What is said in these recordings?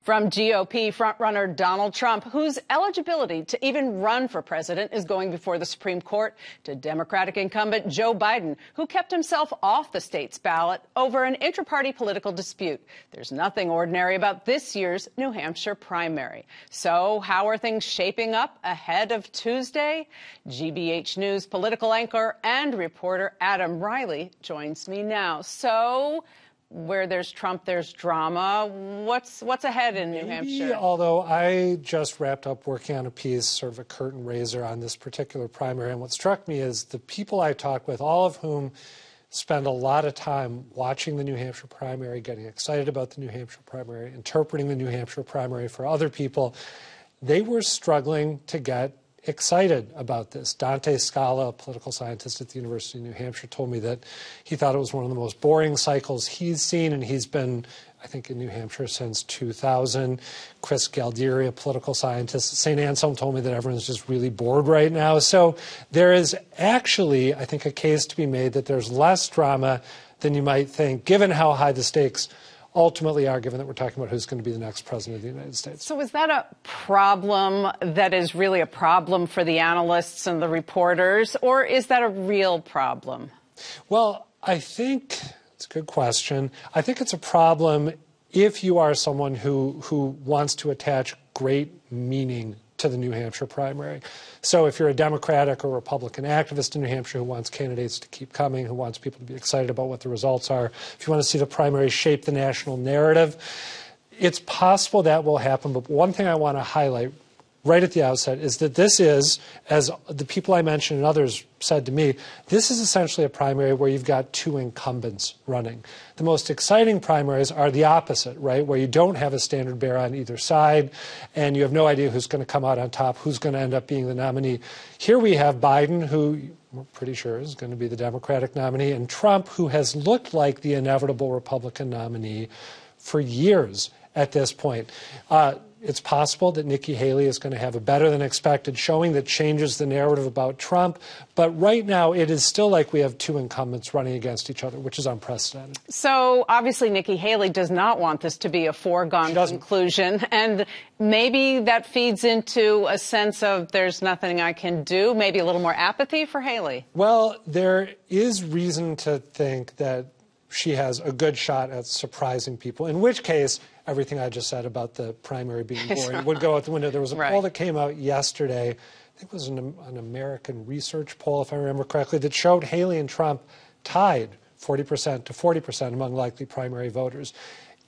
From GOP frontrunner Donald Trump, whose eligibility to even run for president is going before the Supreme Court, to Democratic incumbent Joe Biden, who kept himself off the state's ballot over an inter-party political dispute. There's nothing ordinary about this year's New Hampshire primary. So how are things shaping up ahead of Tuesday? GBH News political anchor and reporter Adam Riley joins me now. So where there's Trump, there's drama. What's ahead in New Hampshire? Although I just wrapped up working on a piece, sort of a curtain raiser on this particular primary, and what struck me is the people I talked with, all of whom spend a lot of time watching the New Hampshire primary, getting excited about the New Hampshire primary, interpreting the New Hampshire primary for other people, they were struggling to get excited about this. Dante Scala, a political scientist at the University of New Hampshire, told me that he thought it was one of the most boring cycles he's seen, and he's been, I think, in New Hampshire since 2000. Chris Galdieri, a political scientist at St. Anselm, told me that everyone's just really bored right now. So there is actually, I think, a case to be made that there's less drama than you might think, given how high the stakes ultimately are, given that we're talking about who's going to be the next president of the United States. So is that a problem that is really a problem for the analysts and the reporters, or is that a real problem? Well, I think it's a good question. I think it's a problem if you are someone who wants to attach great meaning to the New Hampshire primary. So if you're a Democratic or Republican activist in New Hampshire who wants candidates to keep coming, who wants people to be excited about what the results are, if you want to see the primary shape the national narrative, it's possible that will happen. But one thing I want to highlight right at the outset is that this is, as the people I mentioned and others said to me, this is essentially a primary where you've got two incumbents running. The most exciting primaries are the opposite, right, where you don't have a standard bearer on either side and you have no idea who's going to come out on top, who's going to end up being the nominee. Here we have Biden, who we're pretty sure is going to be the Democratic nominee, and Trump, who has looked like the inevitable Republican nominee for years at this point. It's possible that Nikki Haley is going to have a better than expected showing that changes the narrative about Trump. But right now, it is still like we have two incumbents running against each other, which is unprecedented. So obviously, Nikki Haley does not want this to be a foregone conclusion. And maybe that feeds into a sense of there's nothing I can do, maybe a little more apathy for Haley. Well, there is reason to think that she has a good shot at surprising people, in which case everything I just said about the primary being boring would go out the window. There was a poll that came out yesterday, I think it was an American research poll, if I remember correctly, that showed Haley and Trump tied 40% to 40% among likely primary voters.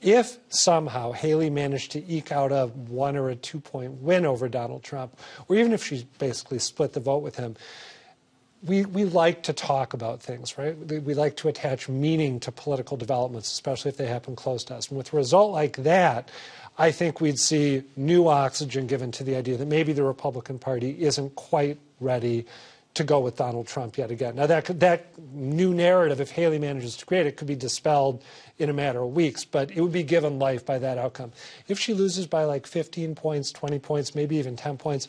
If somehow Haley managed to eke out a 1 or a 2-point win over Donald Trump, or even if she basically split the vote with him, we like to talk about things, right? We like to attach meaning to political developments, especially if they happen close to us. And with a result like that, I think we'd see new oxygen given to the idea that maybe the Republican Party isn't quite ready to go with Donald Trump yet again. Now, that new narrative, if Haley manages to create it, could be dispelled in a matter of weeks, but it would be given life by that outcome. If she loses by like 15 points, 20 points, maybe even 10 points,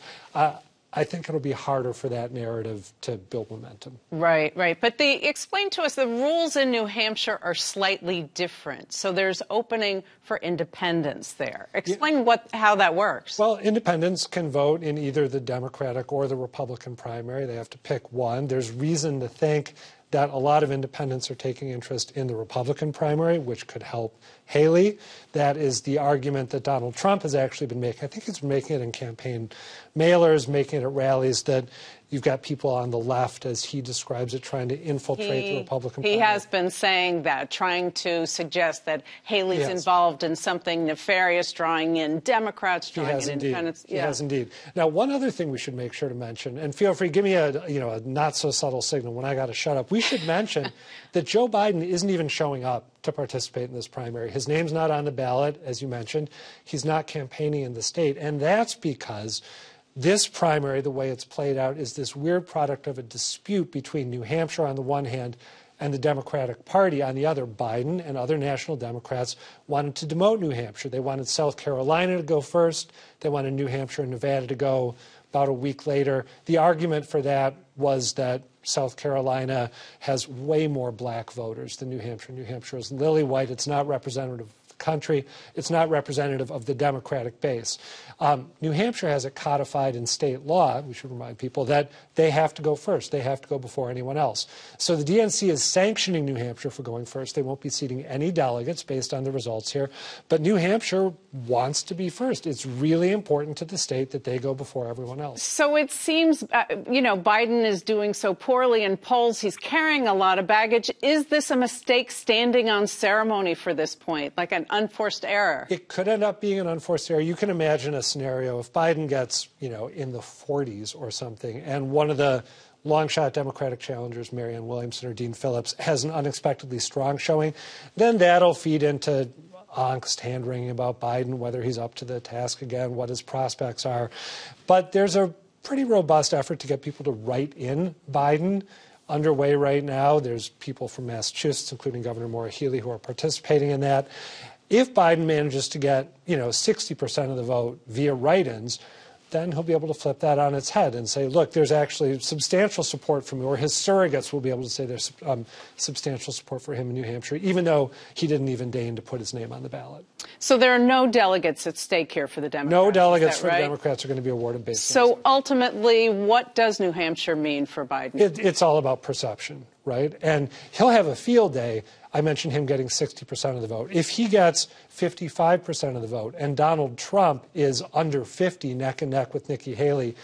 I think it'll be harder for that narrative to build momentum. Right, right. But explain to us, the rules in New Hampshire are slightly different. So there's opening for independents there. Explain how that works. Well, independents can vote in either the Democratic or the Republican primary. They have to pick one. There's reason to think that a lot of independents are taking interest in the Republican primary, which could help Haley. That is the argument that Donald Trump has actually been making. I think he's been making it in campaign mailers, making it at rallies, that you've got people on the left, as he describes it, trying to infiltrate the Republican primary. He has been saying that, trying to suggest that Haley's involved in something nefarious, drawing in Democrats, drawing in independents. He has indeed. Now, one other thing we should make sure to mention, and feel free, give me a not so subtle signal when I got to shut up. We should mention that Joe Biden isn't even showing up to participate in this primary. His name's not on the ballot, as you mentioned. He's not campaigning in the state, and that's because this primary, the way it's played out, is this weird product of a dispute between New Hampshire on the one hand and the Democratic Party on the other. Biden and other national Democrats wanted to demote New Hampshire. They wanted South Carolina to go first. They wanted New Hampshire and Nevada to go about a week later. The argument for that was that South Carolina has way more black voters than New Hampshire. New Hampshire is lily white. It's not representative of the country. It's not representative of the Democratic base. New Hampshire has it codified in state law, we should remind people, that they have to go first. They have to go before anyone else. So the DNC is sanctioning New Hampshire for going first. They won't be seating any delegates based on the results here. But New Hampshire wants to be first. It's really important to the state that they go before everyone else. So it seems, Biden is doing so poorly in polls. He's carrying a lot of baggage. Is this a mistake standing on ceremony for this point, like an unforced error? It could end up being an unforced error. You can imagine a scenario if Biden gets, in the 40s or something, and one of the long-shot Democratic challengers, Marianne Williamson or Dean Phillips, has an unexpectedly strong showing, then that'll feed into angst, hand-wringing about Biden, whether he's up to the task again, what his prospects are. But there's a pretty robust effort to get people to write in Biden underway right now. There's people from Massachusetts, including Governor Maura Healey, who are participating in that. If Biden manages to get, 60% of the vote via write-ins, then he'll be able to flip that on its head and say, look, there's actually substantial support for me, or his surrogates will be able to say there's substantial support for him in New Hampshire, even though he didn't even deign to put his name on the ballot. So there are no delegates at stake here for the Democrats? No delegates for the Democrats are going to be awarded based on. So ultimately, what does New Hampshire mean for Biden? It's all about perception, right? And he'll have a field day. I mentioned him getting 60% of the vote. If he gets 55% of the vote and Donald Trump is under 50, neck and neck with Nikki Haley,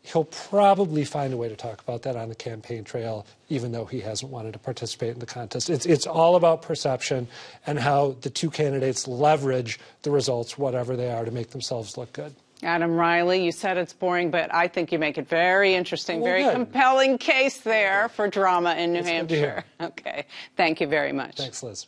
he'll probably find a way to talk about that on the campaign trail, even though he hasn't wanted to participate in the contest. It's all about perception and how the two candidates leverage the results, whatever they are, to make themselves look good. Adam Riley, you said it's boring, but I think you make it very interesting, very compelling case there for drama in New Hampshire. Okay. Thank you very much. Thanks, Liz.